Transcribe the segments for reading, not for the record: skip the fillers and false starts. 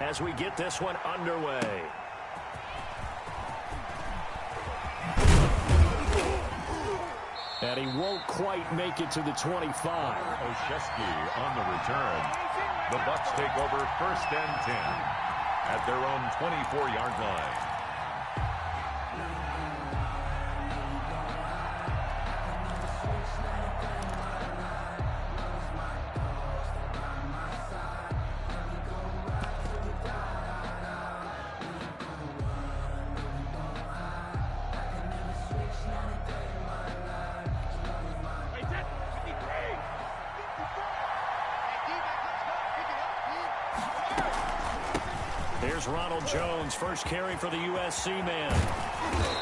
as we get this one underway. And he won't quite make it to the 25. Oshesky on the return. The Bucs take over 1st and 10 at their own 24-yard line. Here's Ronald Jones, first carry for the USC man.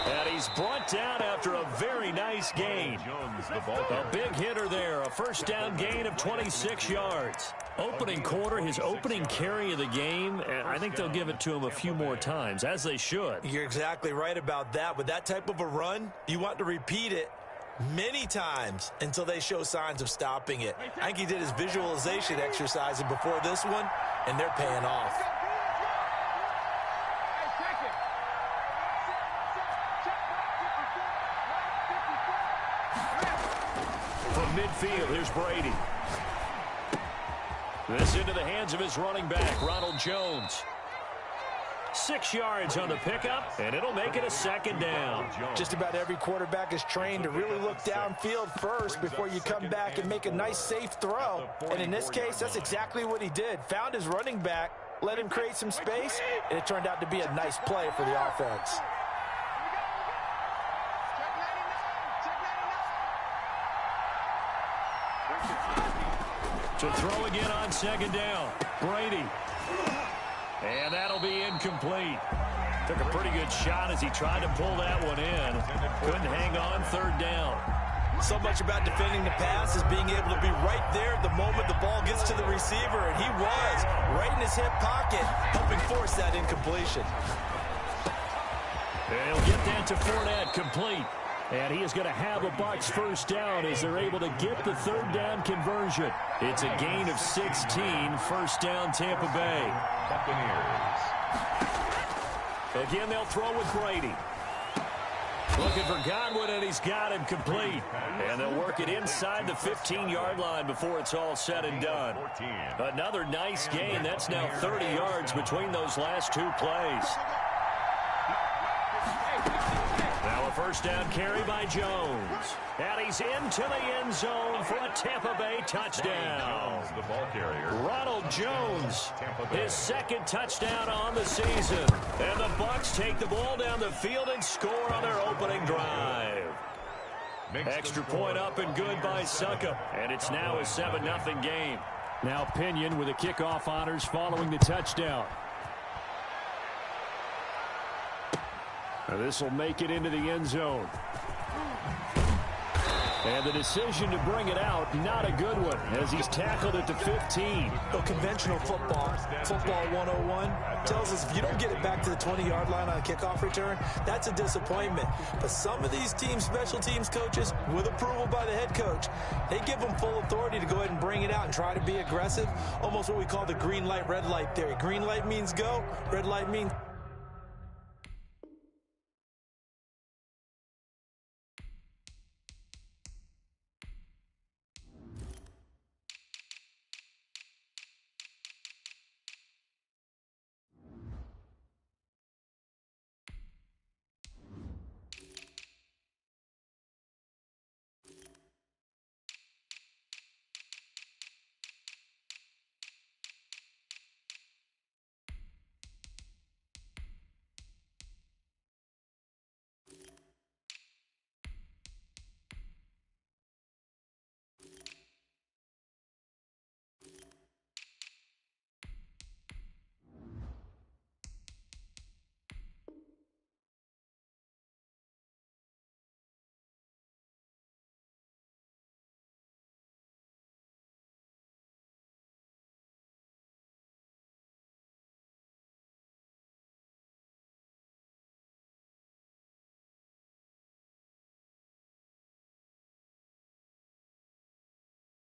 And he's brought down after a very nice gain. A big hitter there, a first down gain of 26 yards. Opening quarter, his opening carry of the game, and I think they'll give it to him a few more times, as they should. You're exactly right about that. With that type of a run, you want to repeat it many times until they show signs of stopping it. I think he did his visualization exercises before this one, and they're paying off. From midfield, here's Brady. This into the hands of his running back, Ronald Jones. 6 yards on the pickup, and it'll make it a second down. Just about every quarterback is trained to really look downfield first before you come back and make a nice, safe throw. And in this case, that's exactly what he did. Found his running back, let him create some space, and it turned out to be a nice play for the offense. To throw again on second down, Brady. And that'll be incomplete. Took a pretty good shot as he tried to pull that one in. Couldn't hang on, third down. So much about defending the pass is being able to be right there the moment the ball gets to the receiver, and he was right in his hip pocket, helping force that incompletion. And he'll get that to Fournette, complete. And he is going to have a Bucs first down as they're able to get the third down conversion. It's a gain of 16, first down Tampa Bay. Buccaneers. Again, they'll throw with Brady. Looking for Godwin, and he's got him complete. And they'll work it inside the 15-yard line before it's all said and done. Another nice gain. That's now 30 yards between those last two plays. Now a first down carry by Jones. And he's into the end zone for a Tampa Bay touchdown. The ball carrier. Ronald Jones, his second touchdown on the season. And the Bucs take the ball down the field and score on their opening drive. Extra point up and good by Suckup. And it's now a 7-0 game. Now Pinion with the kickoff honors following the touchdown. Now this will make it into the end zone. And the decision to bring it out, not a good one, as he's tackled at the 15. So conventional football 101, tells us if you don't get it back to the 20-yard line on a kickoff return, that's a disappointment. But some of these teams, special teams coaches, with approval by the head coach, they give them full authority to go ahead and bring it out and try to be aggressive, almost what we call the green light, red light theory. Green light means go, red light means...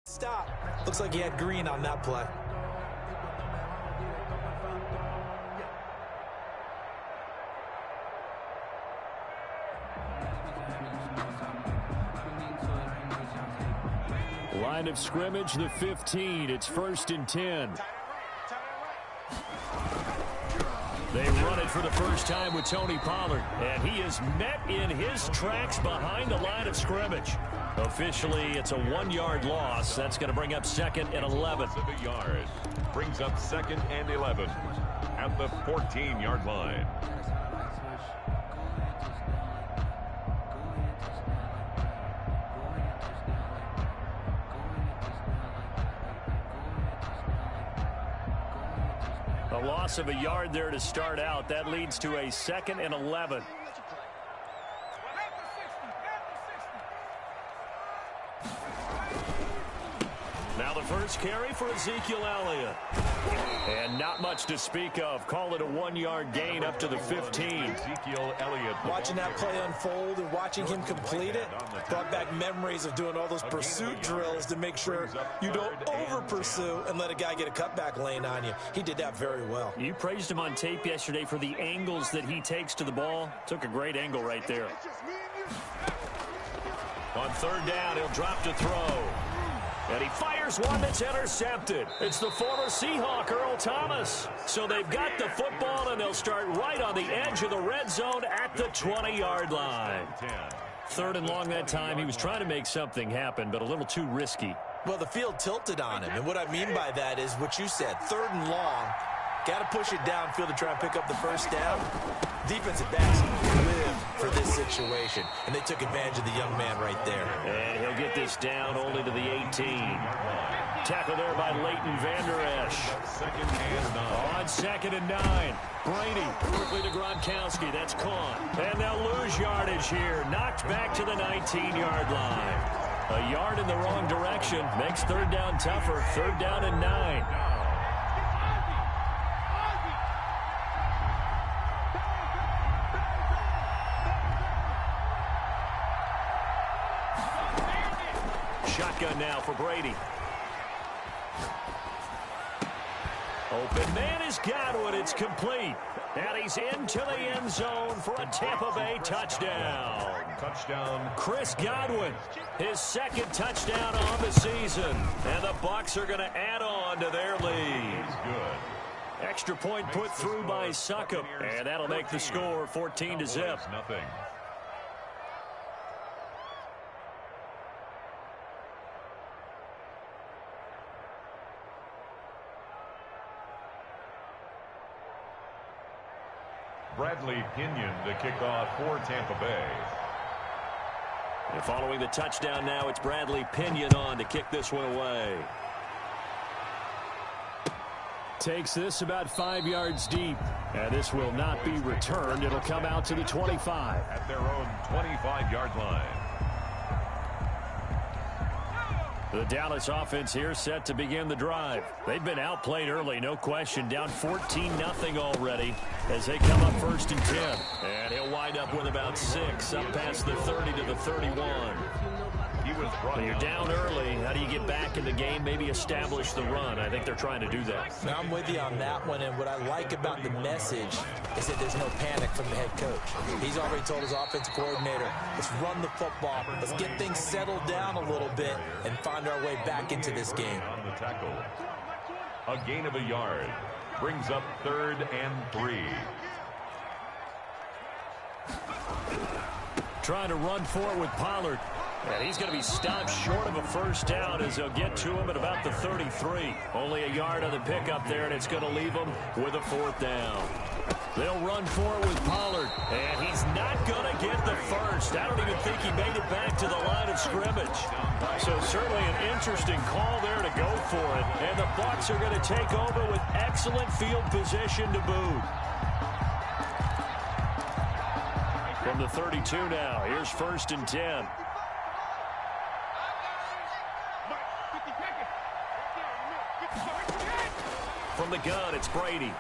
Stop. Looks like he had green on that play. line of scrimmage, the 15. It's 1st and 10. They run it for the first time with Tony Pollard, and he is met in his tracks behind the line of scrimmage. Officially, it's a 1-yard loss. That's going to bring up 2nd and 11. A yard. Brings up 2nd and 11 at the 14-yard line. A loss of a yard there to start out. That leads to a 2nd and 11. Now the first carry for Ezekiel Elliott. And not much to speak of. Call it a 1-yard gain up to the 15. Ezekiel Elliott. Watching that play unfold and watching him complete it brought back memories of doing all those pursuit drills to make sure you don't over-pursue and let a guy get a cutback lane on you. He did that very well. You praised him on tape yesterday for the angles that he takes to the ball. Took a great angle right there. On 3rd down, he'll drop to throw. And he fires one that's intercepted. It's the former Seahawk, Earl Thomas. So they've got the football, and they'll start right on the edge of the red zone at the 20-yard line. 3rd and long that time. He was trying to make something happen, but a little too risky. Well, the field tilted on him, and what I mean by that is what you said, 3rd and long. Got to push it downfield to try and pick up the first down. Defensive backs live for this situation, and they took advantage of the young man right there. And he'll get this down only to the 18. Tackle there by Leighton Vander Esch. 2nd and 9. On 2nd and 9. Brady quickly to Gronkowski. That's caught. And they'll lose yardage here. Knocked back to the 19-yard line. A yard in the wrong direction makes 3rd down tougher. 3rd down and 9. Shotgun now for Brady. Open man is Godwin. It's complete. And he's into the end zone for a Tampa Bay touchdown. Touchdown. Chris Godwin, his 2nd touchdown on the season. And the Bucs are going to add on to their lead. Good. Extra point put through by Succop. And that'll make the score 14-0. Nothing. Bradley Pinion to kick off for Tampa Bay. And following the touchdown now, it's Bradley Pinion on to kick this one away. Takes this about 5 yards deep. And this will not be returned. It'll come out to the 25. At their own 25-yard line. The Dallas offense here set to begin the drive. They've been outplayed early, no question. Down 14-0 already as they come up 1st and 10. And he'll wind up with about 6, up past the 30 to the 31. When you're down early, how do you get back in the game, maybe establish the run? I think they're trying to do that. Now, I'm with you on that one, and what I like about the message is that there's no panic from the head coach. He's already told his offensive coordinator, let's run the football, let's get things settled down a little bit and find our way back into this game. On the tackle. A gain of a yard. Brings up 3rd and 3. Trying to run for it with Pollard. And he's going to be stopped short of a first down as they'll get to him at about the 33. Only a yard on the pickup there, and it's going to leave him with a 4th down. They'll run for it with Pollard, and he's not going to get the first. I don't even think he made it back to the line of scrimmage. So certainly an interesting call there to go for it. And the Bucs are going to take over with excellent field position to boot. From the 32 now, here's 1st and 10. From the gun, it's Brady.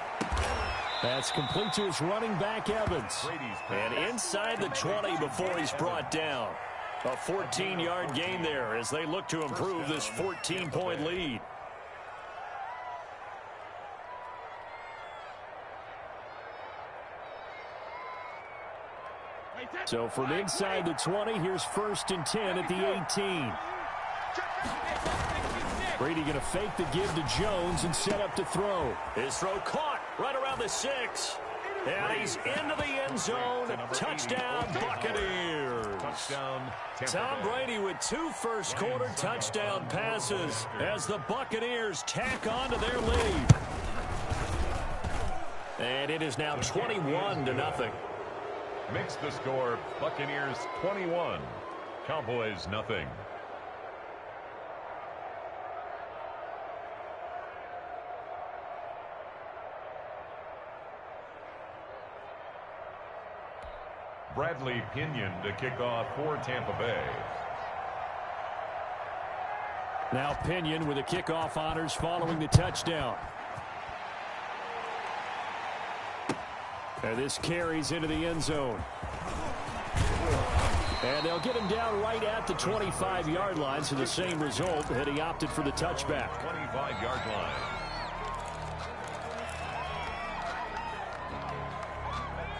That's complete to his running back, Evans. And inside the 20 before he's brought down. A 14-yard gain there as they look to improve this 14-point lead. So from inside the 20, here's 1st and 10 at the 18. Brady going to fake the give to Jones and set up to throw. His throw caught right around the 6. And he's into the end zone. Touchdown, Buccaneers. Touchdown, Tom Brady with 2 first-quarter touchdown passes as the Buccaneers tack on to their lead. And it is now 21-0. Makes the score Buccaneers 21, Cowboys nothing. Bradley Pinion to kick off for Tampa Bay. Now Pinion with the kickoff honors following the touchdown. And this carries into the end zone. And they'll get him down right at the 25-yard line, so the same result that he opted for the touchback. 25-yard line.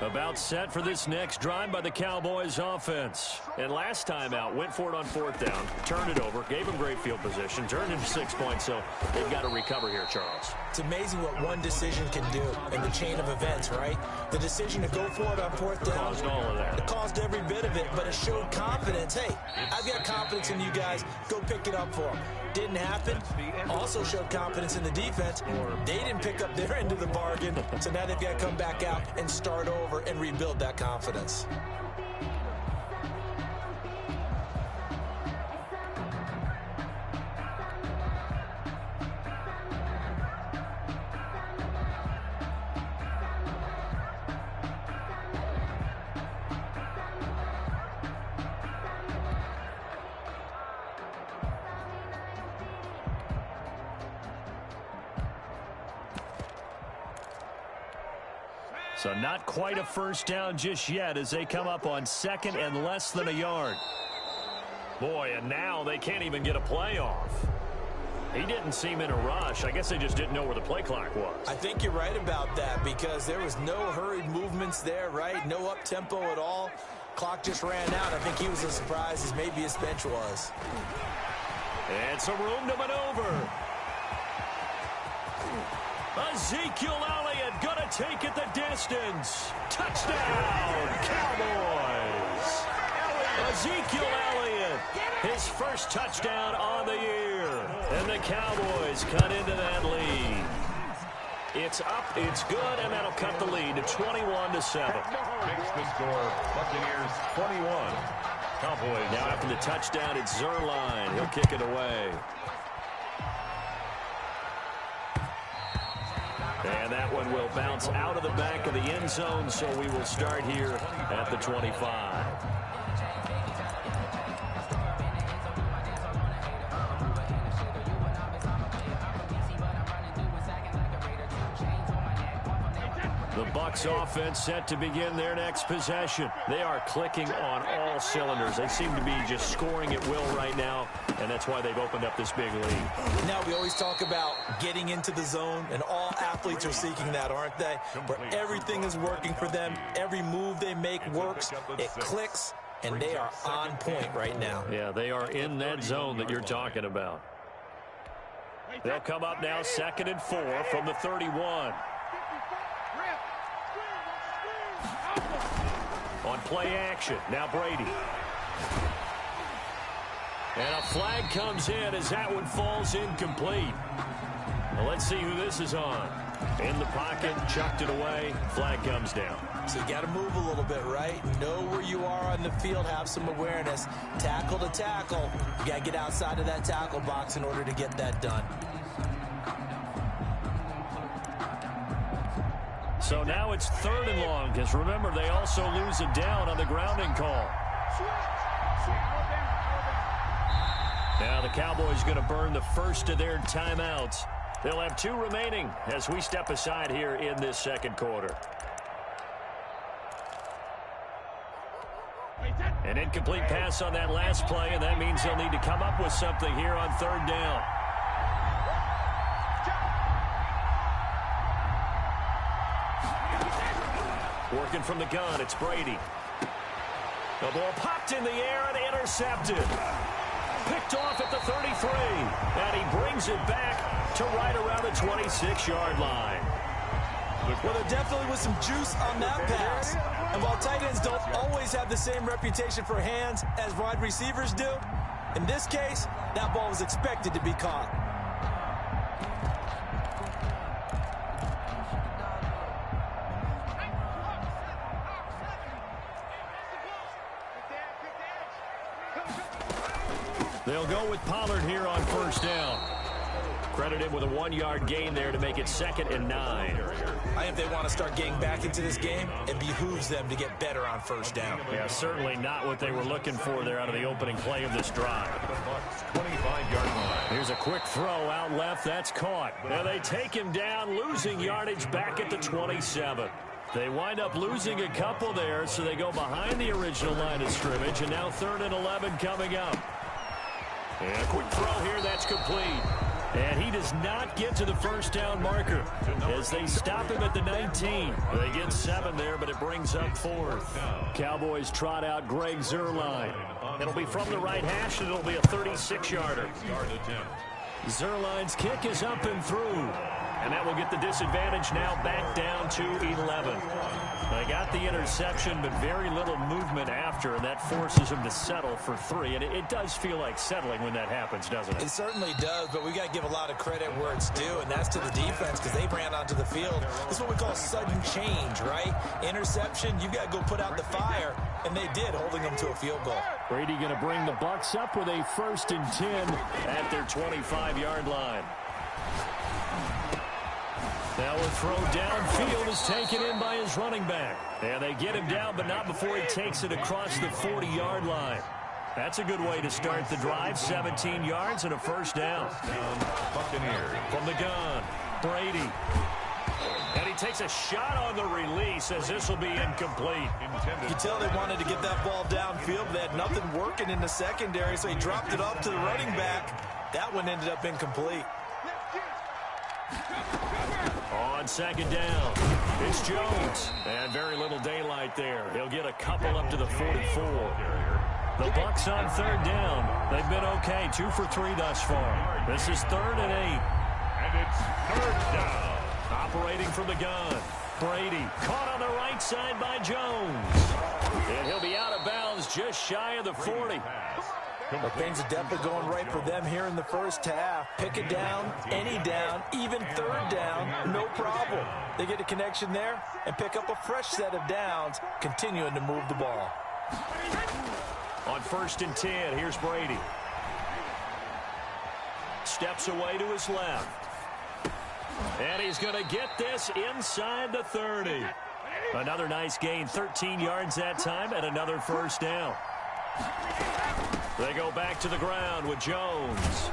About set for this next drive by the Cowboys offense. And last time out, went for it on 4th down, turned it over, gave him great field position, turned into 6 points, so they've got to recover here, Charles. It's amazing what one decision can do in the chain of events, right? The decision to go for it on 4th down. Caused all of that. It caused every bit of it, but it showed confidence. Hey, I've got confidence in you guys. Go pick it up for them. Didn't happen. Also showed confidence in the defense. They didn't pick up their end of the bargain, so now they've got to come back out and start over and rebuild that confidence. So not quite a first down just yet as they come up on 2nd and less than a yard. Boy, and now they can't even get a play off. He didn't seem in a rush. I guess they just didn't know where the play clock was. I think you're right about that because there was no hurried movements there, right? No up-tempo at all. Clock just ran out. I think he was as surprised as maybe his bench was. And some room to maneuver. Ezekiel Elliott gonna take it the distance. Touchdown, Cowboys. Ezekiel Elliott, his first touchdown on the year. And the Cowboys cut into that lead. It's up, it's good, and that'll cut the lead to 21-7. Makes the score Buccaneers 21, Cowboys. Now after the touchdown, it's Zerline. He'll kick it away. And that one will bounce out of the back of the end zone, so we will start here at the 25. The Bucs offense set to begin their next possession. They are clicking on all cylinders. They seem to be just scoring at will right now, and that's why they've opened up this big lead. Now we always talk about getting into the zone, and all athletes are seeking that, aren't they? Where everything is working for them. Every move they make works. It clicks, and they are on point right now. Yeah, they are in that zone that you're talking about. They'll come up now 2nd and 4 from the 31. On play action, now Brady. And a flag comes in as that one falls incomplete. Well, let's see who this is on. In the pocket, chucked it away, flag comes down. So you got to move a little bit, right? Know where you are on the field, have some awareness. Tackle to tackle. You got to get outside of that tackle box in order to get that done. So now it's 3rd and long, because remember, they also lose a down on the grounding call. Now the Cowboys going to burn the first of their timeouts. They'll have 2 remaining as we step aside here in this 2nd quarter. An incomplete pass on that last play, and that means they'll need to come up with something here on 3rd down. Working from the gun, it's Brady. The ball popped in the air and intercepted. Picked off at the 33. And he brings it back to right around the 26-yard line. Well, there definitely was some juice on that pass. And while tight ends don't always have the same reputation for hands as wide receivers do, in this case, that ball was expected to be caught. They'll go with Pollard here on first down. Credit him with a 1-yard gain there to make it 2nd and 9. I think they want to start getting back into this game, it behooves them to get better on first down. Yeah, certainly not what they were looking for there out of the opening play of this drive. The Bucs 25-yard line. Here's a quick throw out left. That's caught. Now they take him down, losing yardage back at the 27. They wind up losing a couple there, so they go behind the original line of scrimmage, and now 3rd and 11 coming up. And a quick throw here, that's complete. And he does not get to the first down marker as they stop him at the 19. They get 7 there, but it brings up 4th. Cowboys trot out Greg Zuerlein. It'll be from the right hash, and it'll be a 36-yarder. Zerline's kick is up and through. And that will get the disadvantage now back down to 11. They got the interception, but very little movement after, and that forces them to settle for 3. And it does feel like settling when that happens, doesn't it? It certainly does, but we got to give a lot of credit where it's due, and that's to the defense because they ran onto the field. This is what we call sudden change, right? Interception, you got to go put out the fire, and they did, holding them to a field goal. Brady going to bring the Bucs up with a 1st and 10 at their 25-yard line. Now a throw downfield is taken in by his running back. And they get him down, but not before he takes it across the 40-yard line. That's a good way to start the drive. 17 yards and a first down. Buccaneers. From the gun, Brady. And he takes a shot on the release as this will be incomplete. You can tell they wanted to get that ball downfield. They had nothing working in the secondary, so he dropped it off to the running back. That one ended up incomplete. On 2nd down, it's Jones. And very little daylight there. He'll get a couple up to the 44. The Bucs on 3rd down. They've been okay, 2 for 3 thus far. This is 3rd and 8. And it's 3rd down. Operating from the gun. Brady caught on the right side by Jones. And he'll be out of bounds just shy of the 40. Well, things are definitely going right for them here in the first half. Pick it down, any down, even 3rd down, no problem. They get a connection there and pick up a fresh set of downs, continuing to move the ball. On 1st and 10, here's Brady. Steps away to his left. And he's going to get this inside the 30. Another nice gain, 13 yards that time, and another first down. They go back to the ground with Jones.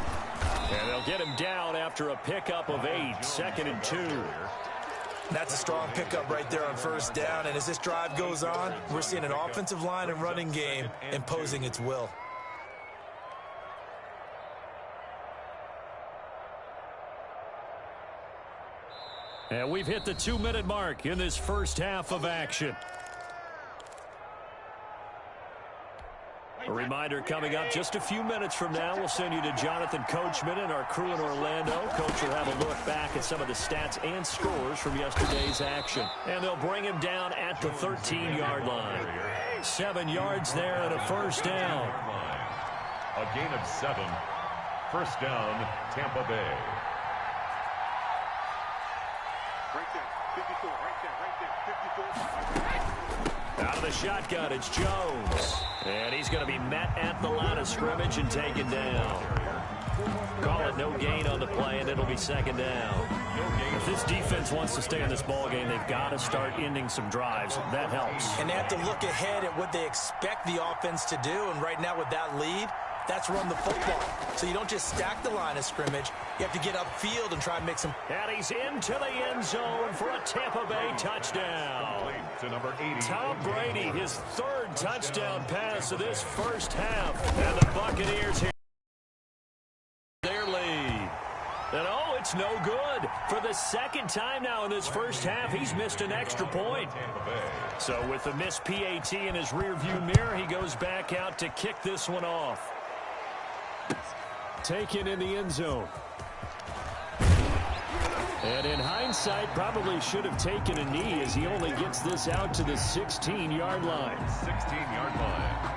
And they'll get him down after a pickup of 8, 2nd and 2. That's a strong pickup right there on first down. And as this drive goes on, we're seeing an offensive line and running game imposing its will. And we've hit the 2-minute mark in this first half of action. A reminder coming up just a few minutes from now, we'll send you to Jonathan Coachman and our crew in Orlando. Coach will have a look back at some of the stats and scores from yesterday's action. And they'll bring him down at the 13-yard line. 7 yards there and a first down. A gain of 7. First down, Tampa Bay. Right there, 54, right there, 54. Out of the shotgun, it's Jones. And he's going to be met at the line of scrimmage and taken down. Call it no gain on the play, and it'll be 2nd down. If this defense wants to stay in this ballgame, they've got to start ending some drives. That helps. And they have to look ahead at what they expect the offense to do. And right now with that lead, that's run the football. So you don't just stack the line of scrimmage. You have to get upfield and try and make some. And he's into the end zone for a Tampa Bay touchdown. To number 80. Tom Brady, his 3rd touchdown pass of this first half. And the Buccaneers here their lead. And oh, it's no good. For the 2nd time now in this first half, he's missed an extra point. So with the missed PAT in his rearview mirror, he goes back out to kick this one off. taken in the end zone. And in hindsight, probably should have taken a knee as he only gets this out to the 16-yard line. 16-yard line.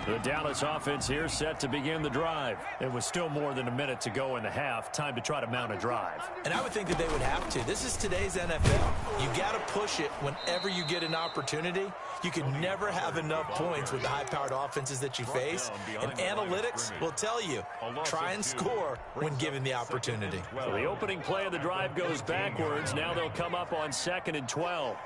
The Dallas offense here set to begin the drive. It was still more than a minute to go in the half. Time to try to mount a drive. And I would think that they would have to. This is today's NFL. You got to push it whenever you get an opportunity. You can never have enough points with the high-powered offenses that you face. And analytics will tell you, try and score when given the opportunity. So the opening play of the drive goes backwards. Now they'll come up on 2nd and 12.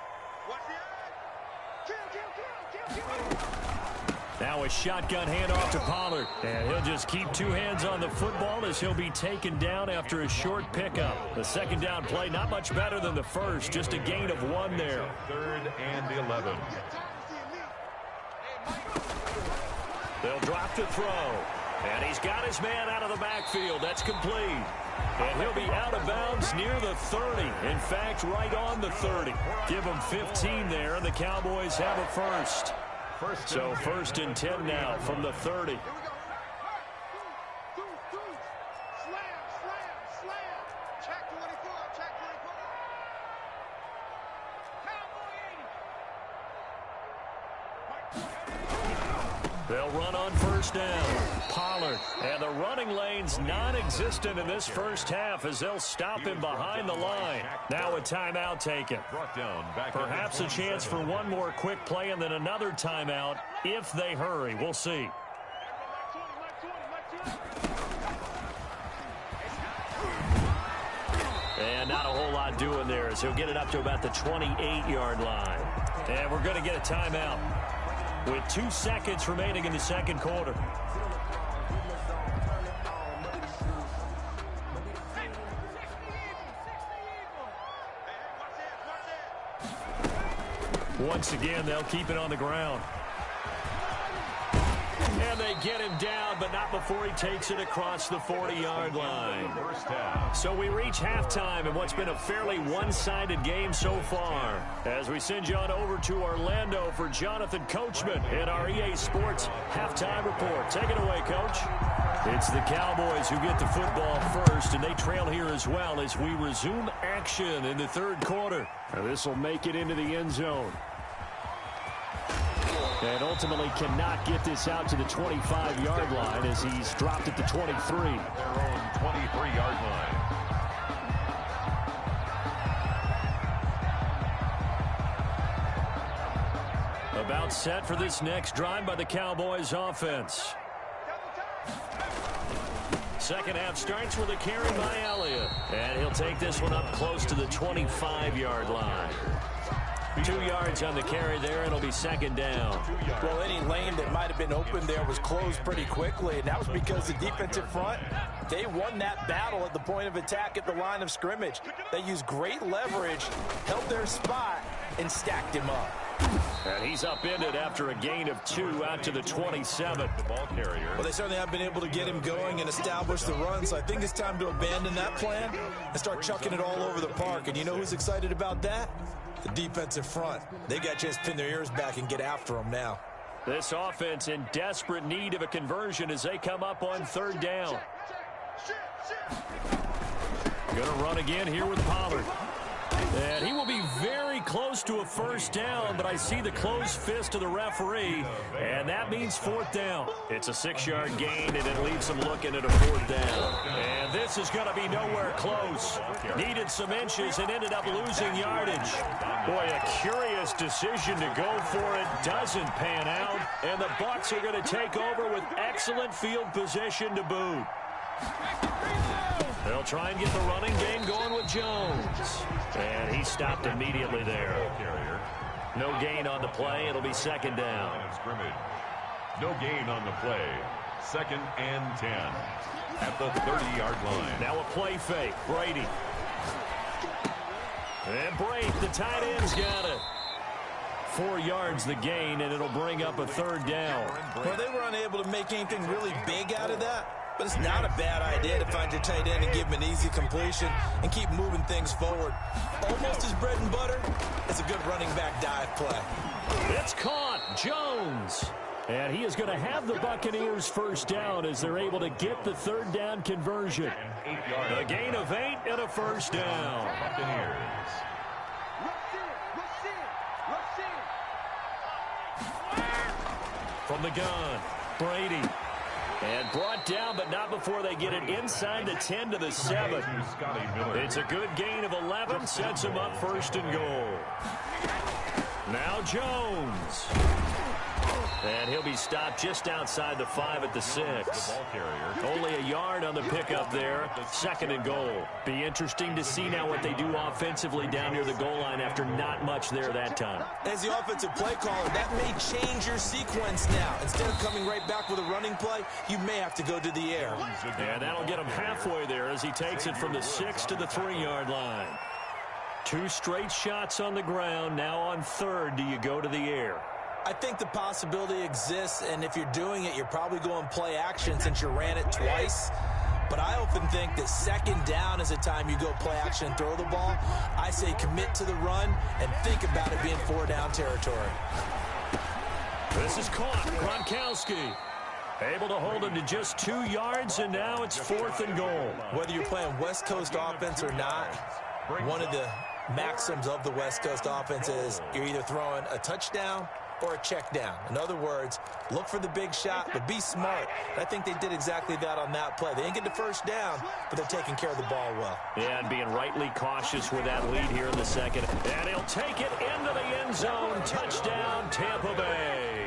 Now a shotgun handoff to Pollard. And he'll just keep two hands on the football as he'll be taken down after a short pickup. The second down play not much better than the first. Just a gain of 1 there. 3rd and 11. They'll drop to throw. And he's got his man out of the backfield. That's complete. And he'll be out of bounds near the 30. In fact, right on the 30. Give him 15 there, and the Cowboys have a first. So 1st and 10 now from the 30. They'll run on 1st down. Pollard. And the running lane's non-existent in this first half as they'll stop him behind the line. Now a timeout taken. Perhaps a chance for one more quick play and then another timeout if they hurry. We'll see. And not a whole lot doing there as he'll get it up to about the 28-yard line. And we're going to get a timeout with 2 seconds remaining in the second quarter. Once again, they'll keep it on the ground. And they get him down, but not before he takes it across the 40-yard line. So we reach halftime in what's been a fairly one-sided game so far. As we send you on over to Orlando for Jonathan Coachman in our EA Sports Halftime Report. Take it away, Coach. It's the Cowboys who get the football first, and they trail here as well as we resume action in the third quarter. This will make it into the end zone. And ultimately cannot get this out to the 25-yard line as he's dropped at the 23. Their own 23-yard line. About set for this next drive by the Cowboys offense. Second half starts with a carry by Elliott. And he'll take this one up close to the 25-yard line. 2 yards on the carry there, and it'll be second down. Well, any lane that might have been open there was closed pretty quickly, and that was because the defensive front, they won that battle at the point of attack at the line of scrimmage. They used great leverage, held their spot, and stacked him up. And he's upended after a gain of 2 out to the 27. The ball carrier. Well, they certainly have been able to get him going and establish the run, so I think it's time to abandon that plan and start chucking it all over the park. And you know who's excited about that? The defensive front. They got a chance to pin their ears back and get after them now. This offense in desperate need of a conversion as they come up on 3rd down. Going to run again here with Pollard. And he will be very close to a first down, but I see the closed fist of the referee, and that means 4th down. It's a 6-yard gain, and it leaves them looking at a 4th down. And this is going to be nowhere close. Needed some inches and ended up losing yardage. Boy, a curious decision to go for it. Doesn't pan out, and the Bucs are going to take over with excellent field position to boot. They'll try and get the running game going with Jones. And he stopped immediately there. No gain on the play. It'll be second down. No gain on the play. 2nd and 10 at the 30-yard line. Now a play fake. Brady. And Brady, the tight end's got it. 4 yards the gain, and it'll bring up a 3rd down. Well, they were unable to make anything really big out of that. But it's not a bad idea to find your tight end and give him an easy completion and keep moving things forward. Almost his bread and butter is a good running back dive play. It's caught. Jones. And he is going to have the Buccaneers first down as they're able to get the third down conversion. A gain of 8 and a first down. Buccaneers. From the gun, Brady. And brought down, but not before they get it inside the 10 to the 7. It's a good gain of 11, sets him up first and goal. Now Jones. And he'll be stopped just outside the 5 at the 6. Only a yard on the pickup there. Second and goal. Be interesting to see now what they do offensively down near the goal line after not much there that time. As the offensive play caller, that may change your sequence now. Instead of coming right back with a running play, you may have to go to the air. And that'll get him halfway there as he takes it from the 6 to the 3-yard line. 2 straight shots on the ground. Now on third, do you go to the air? I think the possibility exists, and if you're doing it, you're probably going play action since you ran it twice. But I often think that second down is a time you go play action and throw the ball. I say commit to the run and think about it being 4-down territory. This is caught. Gronkowski able to hold him to just 2 yards, and now it's 4th and goal. Whether you're playing West Coast offense or not, one of the maxims of the West Coast offense is you're either throwing a touchdown or a check down. In other words, look for the big shot, but be smart. I think they did exactly that on that play. They didn't get the first down, but they're taking care of the ball well. Yeah, and being rightly cautious with that lead here in the second. And he'll take it into the end zone. Touchdown, Tampa Bay.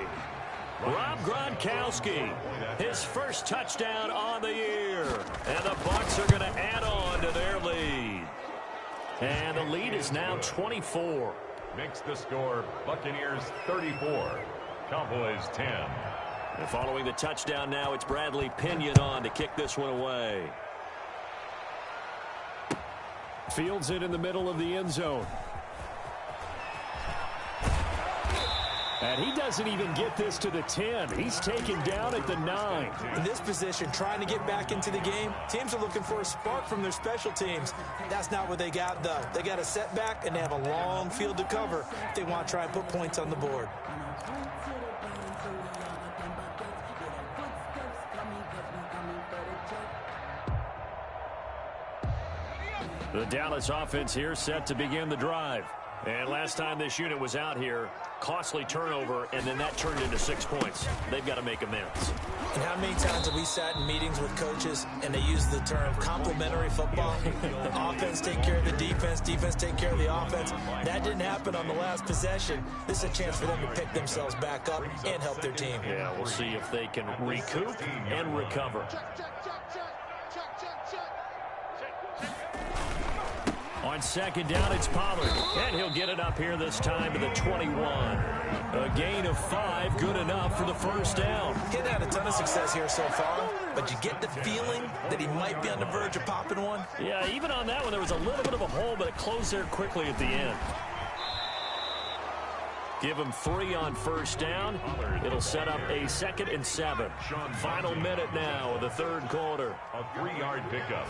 Rob Gronkowski, his first touchdown on the year. And the Bucs are going to add on to their lead. And the lead is now 24. Makes the score Buccaneers 34, Cowboys 10. And following the touchdown now, it's Bradley Pinion on to kick this one away. Fields it in the middle of the end zone. And he doesn't even get this to the 10. He's taken down at the 9. In this position, trying to get back into the game, teams are looking for a spark from their special teams. That's not what they got, though. They got a setback, and they have a long field to cover if they want to try and put points on the board. The Dallas offense here set to begin the drive. And last time this unit was out here, costly turnover, and then that turned into 6 points. They've got to make amends. And how many times have we sat in meetings with coaches and they use the term complementary football? Offense take care of the defense, defense take care of the offense. That didn't happen on the last possession. This is a chance for them to pick themselves back up and help their team. Yeah, we'll see if they can recoup and recover. On second down, it's Pollard. And he'll get it up here this time to the 21. A gain of 5, good enough for the first down. He's had a ton of success here so far, but you get the feeling that he might be on the verge of popping one. Yeah, even on that one, there was a little bit of a hole, but it closed there quickly at the end. Give him 3 on first down. It'll set up a 2nd and 7. Final minute now of the third quarter. A 3-yard pickup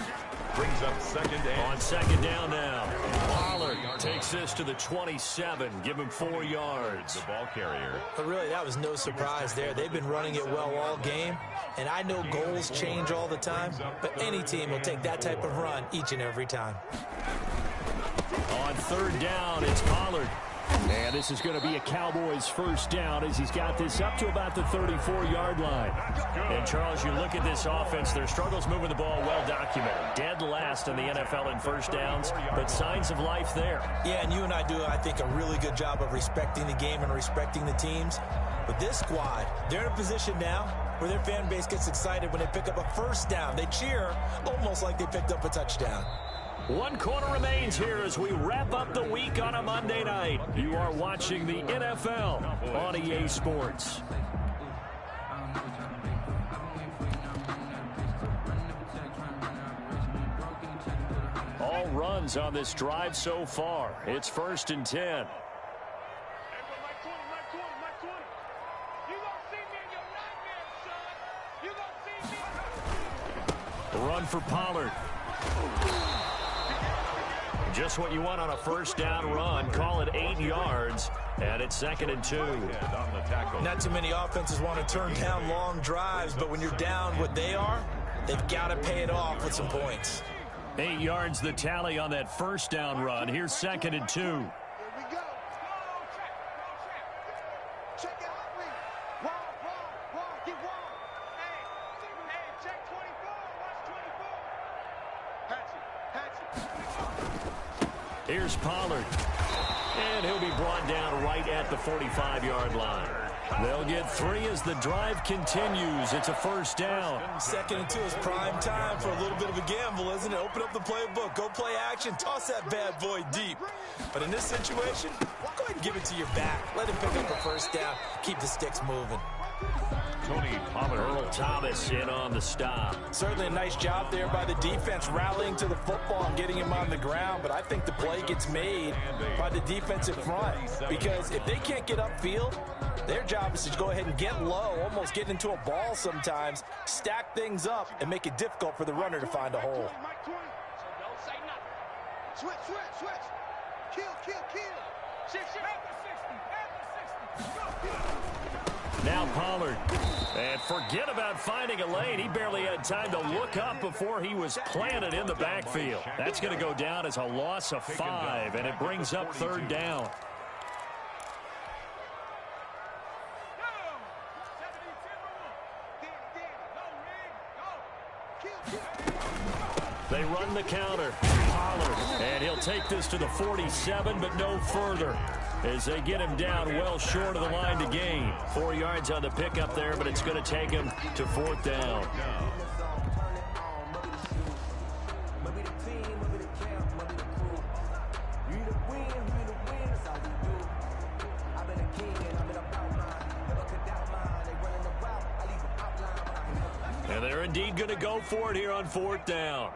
brings up second and. On second down now. Pollard takes this to the 27. Give him 4 yards. The ball carrier. But really, that was no surprise there. They've been running it well all game. And I know goals change all the time, but any team will take that type of run each and every time. On third down, it's Pollard. And this is going to be a Cowboys first down as he's got this up to about the 34-yard line. And, Charles, you look at this offense, their struggles moving the ball well documented. Dead last in the NFL in first downs, but signs of life there. Yeah, and you and I do, I think, a really good job of respecting the game and respecting the teams. But this squad, they're in a position now where their fan base gets excited when they pick up a first down. They cheer almost like they picked up a touchdown. 1 quarter remains here as we wrap up the week on a Monday night. You are watching the NFL on EA Sports. All runs on this drive so far. It's 1st and 10. run for Pollard. Just what you want on a first down run. Call it 8 yards, and it's 2nd and 2. Not too many offenses want to turn down long drives, but when you're down what they are, they've got to pay it off with some points. 8 yards the tally on that first down run. Here's 2nd and 2. Here's Pollard. And he'll be brought down right at the 45-yard line. They'll get 3 as the drive continues. It's a first down. 2nd and 2 is prime time for a little bit of a gamble, isn't it? Open up the playbook. Go play action. Toss that bad boy deep. But in this situation, go ahead and give it to your back. Let him pick up a first down. Keep the sticks moving. Tony Pollard. Earl Thomas in on the stop. Certainly a nice job there by the defense rallying to the football and getting him on the ground, but I think the play gets made by the defensive front because if they can't get upfield, their job is to go ahead and get low, almost get into a ball sometimes, stack things up, and make it difficult for the runner to find a hole. Switch. Kill. Now Pollard. And forget about finding a lane. He barely had time to look up before he was planted in the backfield. That's going to go down as a loss of 5, and it brings up 3rd down. They run the counter. Pollard. And he'll take this to the 47, but no further, as they get him down well short of the line to gain. 4 yards on the pickup there, but it's going to take him to 4th down. And they're indeed going to go for it here on 4th down.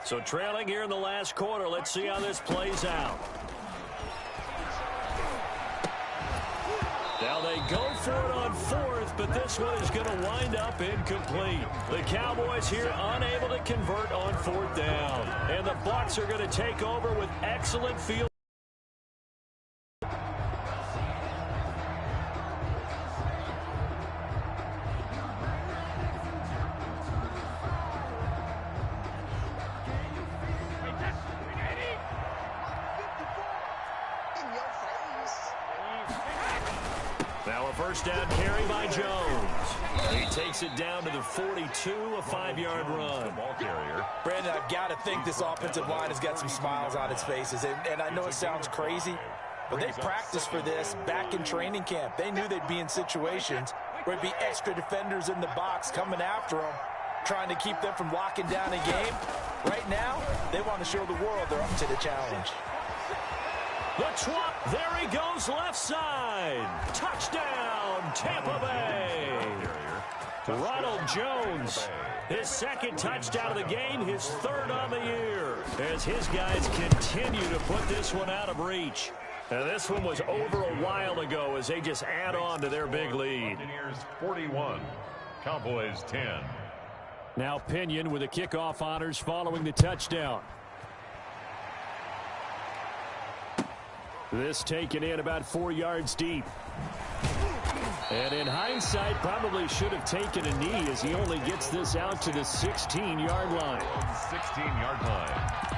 So trailing here in the last quarter. Let's see how this plays out. Now they go for it on 4th, but this one is going to wind up incomplete. The Cowboys here unable to convert on 4th down. And the Bucs are going to take over with excellent field. Now a first down carry by Jones. He takes it down to the 42, a 5-yard run. Ball carrier. Brandon, I've got to think this offensive line has got some smiles on its faces. And I know it sounds crazy, but they practiced for this back in training camp. They knew they'd be in situations where it'd be extra defenders in the box coming after them, trying to keep them from locking down a game. Right now, they want to show the world they're up to the challenge. The trot, there he goes, left side. Touchdown, Tampa Bay. Ronald Jones, his 2nd touchdown of the game, his 3rd on the year, as his guys continue to put this one out of reach. And this one was over a while ago as they just add on to their big lead. Buccaneers 41, Cowboys 10. Now Pinion with the kickoff honors following the touchdown. This taken in about 4 yards deep. And in hindsight, probably should have taken a knee as he only gets this out to the 16-yard line. 16-yard line.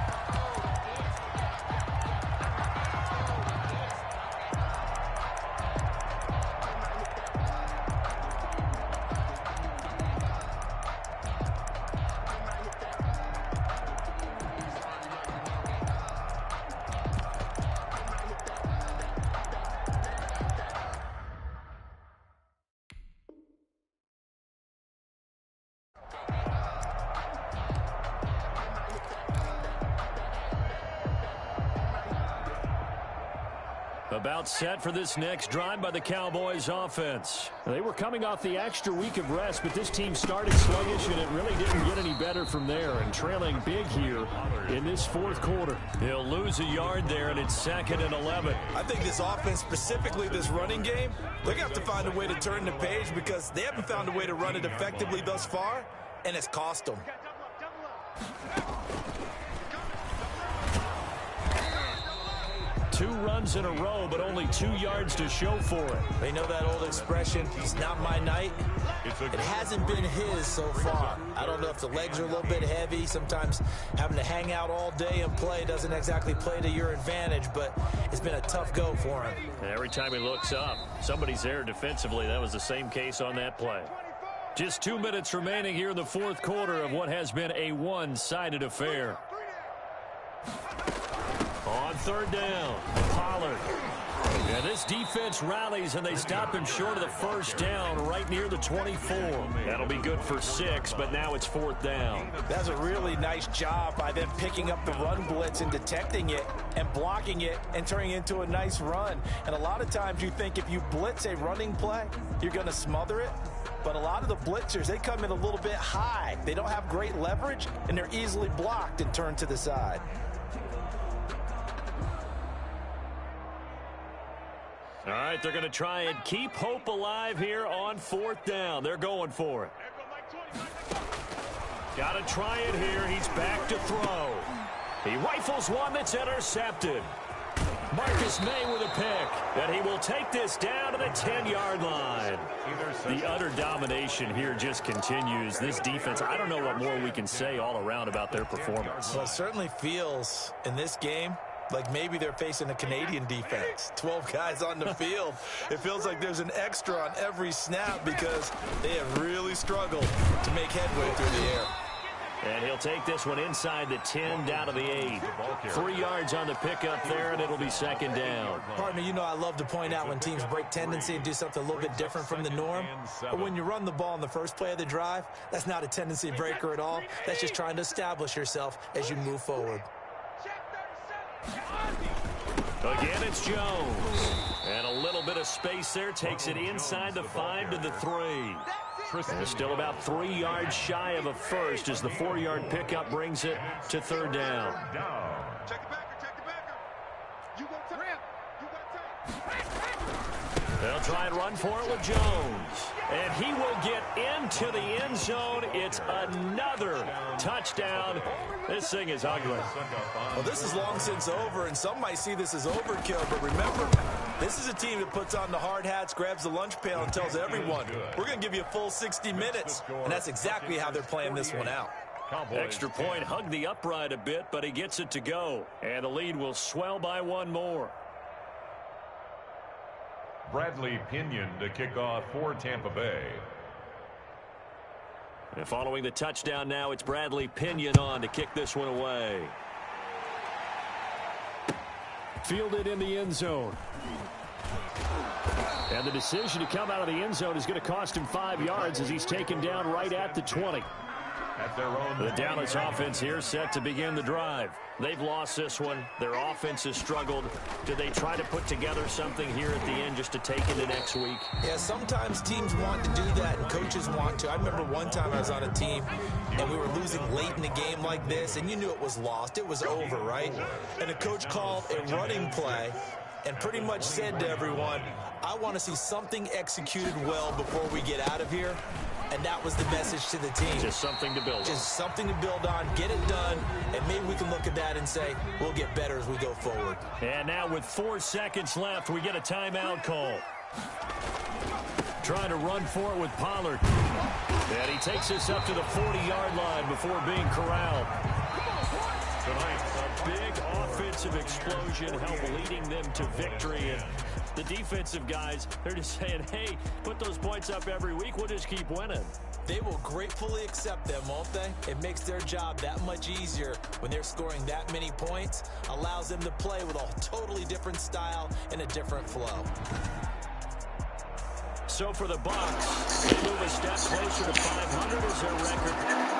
About set for this next drive by the Cowboys offense. They were coming off the extra week of rest, but this team started sluggish, and it really didn't get any better from there, and trailing big here in this 4th quarter. He'll lose a yard there, and it's 2nd and 11. I think this offense, specifically this running game, they're going to have to find a way to turn the page because they haven't found a way to run it effectively thus far, and it's cost them. Two runs in a row, but only 2 yards to show for it. They know that old expression, it's not my night. It hasn't been his so far. I don't know if the legs are a little bit heavy. Sometimes having to hang out all day and play doesn't exactly play to your advantage, but it's been a tough go for him. Every time he looks up, somebody's there defensively. That was the same case on that play. Just 2 minutes remaining here in the fourth quarter of what has been a one-sided affair. On third down, Pollard. And this defense rallies, and they stop him short of the first down right near the 24. That'll be good for 6, but now it's fourth down. That's a really nice job by them picking up the run blitz and detecting it and blocking it and turning it into a nice run. And a lot of times you think if you blitz a running play, you're going to smother it. But a lot of the blitzers, they come in a little bit high. They don't have great leverage, and they're easily blocked and turned to the side. All right, they're going to try and keep hope alive here on fourth down. They're going for it. Got to try it here. He's back to throw. He rifles one that's intercepted. Marcus May with a pick, and he will take this down to the 10-yard line. The utter domination here just continues. This defense, I don't know what more we can say all around about their performance. Well, it certainly feels in this game like maybe they're facing a Canadian defense. 12 guys on the field. It feels like there's an extra on every snap because they have really struggled to make headway through the air. And he'll take this one inside the 10 down to the 8. 3 yards on the pickup there, and it'll be second down. Partner, you know I love to point out when teams break tendency and do something a little bit different from the norm. But when you run the ball in the first play of the drive, that's not a tendency breaker at all. That's just trying to establish yourself as you move forward. Again, it's Jones. And a little bit of space there. Takes it inside the 5 to the 3. And still about 3 yards shy of a first as the 4-yard pickup brings it to third down. Check the backer. You got time. They'll try and run for it with Jones. And he will get into the end zone. It's another touchdown. This thing is ugly. Well, this is long since over, and some might see this as overkill. But remember, this is a team that puts on the hard hats, grabs the lunch pail, and tells everyone, we're going to give you a full 60 minutes. And that's exactly how they're playing this one out. Extra point, hugged the upright a bit, but he gets it to go. And the lead will swell by one more. Bradley Pinion to kick off for Tampa Bay. And following the touchdown now, it's Bradley Pinion on to kick this one away. Fielded in the end zone. And the decision to come out of the end zone is going to cost him 5 yards as he's taken down right at the 20. At their own The Dallas offense here set to begin the drive. They've lost this one. Their offense has struggled. Do they try to put together something here at the end just to take into next week? Yeah, sometimes teams want to do that and coaches want to. I remember one time I was on a team and we were losing late in the game like this, and you knew it was lost. It was over, right? And the coach called a running play and pretty much said to everyone, I want to see something executed well before we get out of here. And that was the message to the team. Just something to build on. Just something to build on, get it done, and maybe we can look at that and say, we'll get better as we go forward. And now with 4 seconds left, we get a timeout call. Trying to run for it with Pollard. And he takes us up to the 40-yard line before being corralled. Tonight, a big offensive explosion helped leading them to victory. And the defensive guys, they're just saying, hey, put those points up every week. We'll just keep winning. They will gratefully accept them, won't they? It makes their job that much easier when they're scoring that many points. Allows them to play with a totally different style and a different flow. So for the Bucs, they move a step closer to 500 as their record.